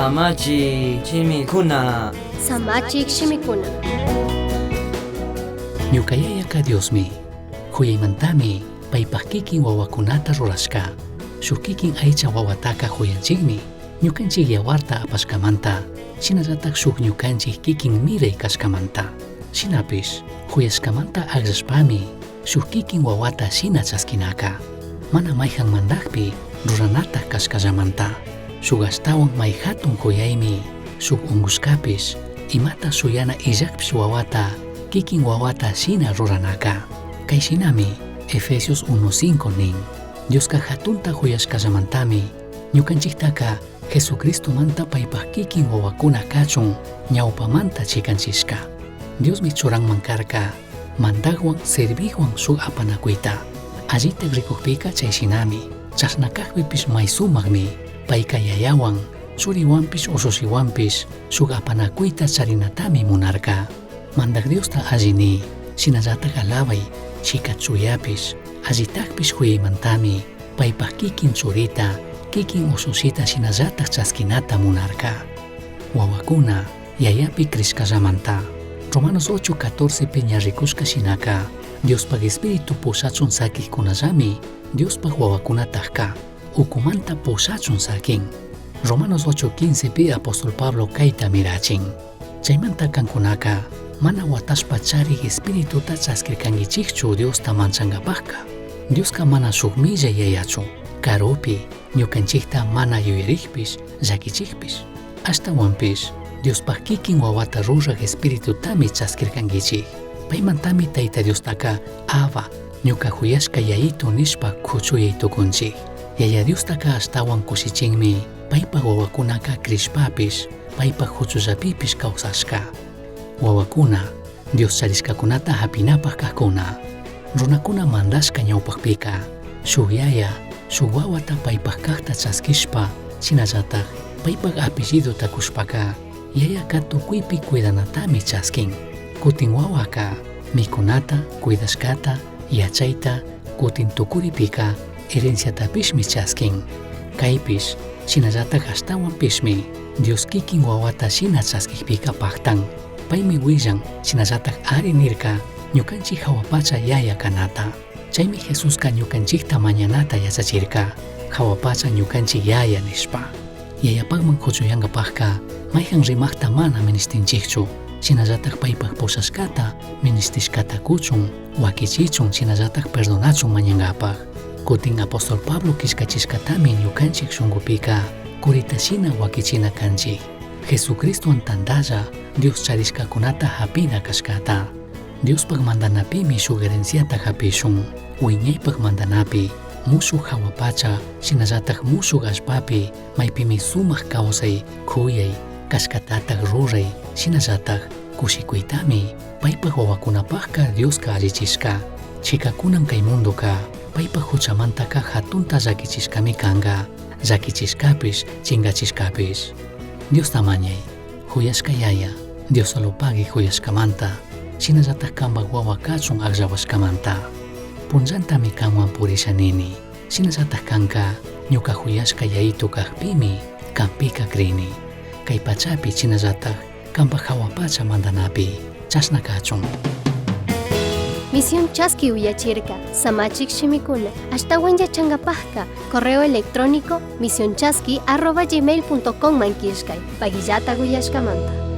Samachi chimikuna. Samachik shimikuna. Ñukayayaka Diosmi, huyaymantami paypaq kikin wawakunata rurashka. Shuk kikin aycha wawataka huyanchikmi, ñukanchik yawarta apashkamanta, shinallatak shuk ñukanchik kikin miray kashkamanta. Shinapish, huyashkamanta agrashpami, shuk kikin wawata shina chaskinaka. Mana mayhan mandakpi ruranata kashkallamanta. Shuk astawan may hatun huyaymi, shuk ungushkapish, imata suyana illakpish wawata, kikin wawata shina ruranaka. Kay shinami Efesios 1:5 nin. Dioska hatunta huyashkallamantami ñukanchiktaka Jesucristo manta paypaq kikin wawakuna kachun ñawpamanta chikanchishka. Diosmi churanman karka mandagwan servigwan shuk apanakuyta. Allita rikukpika chayshinami chasnakaqpipish may sumaqmi payka yayawan churiwanpish ususiwanpish shuk apanakuyta charinatami munarka. Mandak Diosta allini shinallatak alabay chikachuyapish allitakpish huyaymantami paypaq kikin churita kikin ususita shinallatak chaskinata munarka. Wawakuna yayapi krishkallamanta Romanos 8:14 ñarrikushka shinaka Diospaq espiritu pusachun sakikkunallami Diospaq wawakunataqka ukumanta pusachun sakin. Romanos 8:15 apóstol Pablo kayta mirachin. Chaymanta kankunaka mana watashpa charik espirituta chaskirkankichikchu Diosta manchangapaqka. Dioska mana shukmilla yayachu karupi ñukanchikta mana yuyarikpish llakichikpish. Ashtawanpish Diospaq kikin wawata ruraq espiritutami chaskirkankichik. Paymantami Tayta Diostaka Aba ñuka huyashka yayitu nishpa kuchuyaytukunchik. Yaya Diostaka ashtawan kushichinmi paypaq wawakunaka krishpapish paypaq huchullapipish kawsashka. Wawakuna Dios charishkakunata hapinapaq kaqkuna. Runakuna mandashka ñawpaqpika shuk yaya shuk wawata paypaq kaqta chaskishpa shinallatak paypaq apellido takushpaka yayaka tukuypi cuidanatami chaskin. Kutin wawaka mikunata cuidashkata yachayta kutin tukuripika herenciatapishmi chaskin. Kaypish shinallatak ashtawanpishmi Dios kikin wawata shina chaskikpika paqtan. Paymi willan shinallatak ari nirka ñukanchik hawapacha yaya kanata. Chaymi Jesuska ñukanchikta mañanata yachachirka hawapacha ñukanchik yaya nishpa. Yayapaqman huchuyankapaqka mayhan rimaqta mana ministinchikchu. Shinallatak paypaq pusashkata ministishkata kuchun wakichichun shinallatak perdonachun mañankapaq. Kutin apóstol Pablo kishkachishkatami ñukanchik shunqupika kurita shina wakichina kanchik. Jesucristo antandalla Dios charishkakunata hapina kashkata. Diospaq mandanapimi shuk herenciata hapishun. Wiñaypaq mandanapi mushuk hawapacha shinallatak mushuk allpapi maypimi sumaq kawsay khuyay kashkatatak ruray shinallatak kushikuytami paypaq wawakunapaqqa Dioska allichishka. Chikakunan kay munduka paypaq huchamantaka hatunta llakichishkami kanqa. Llakichishkapish chingachishkapish. Dios tamañay huyashka yaya Dios alupagi huyashkamanta shinallatak kanpaq wawa kachun aqllawashkamanta. Punllantami kanwan purishanini shinallatak kanka ñuka huyashka yayitu kaqpimi kanpika krini. Kay pachapi shinallatak kanpaq hawapacha mandanapi chashna kachun. Misión Chaski uyachirka, Samachik Shimikuna, ashtawan yachangapajka, correo electrónico misionchaski@gmail.com mankishkay, pagillata guyashkamanta.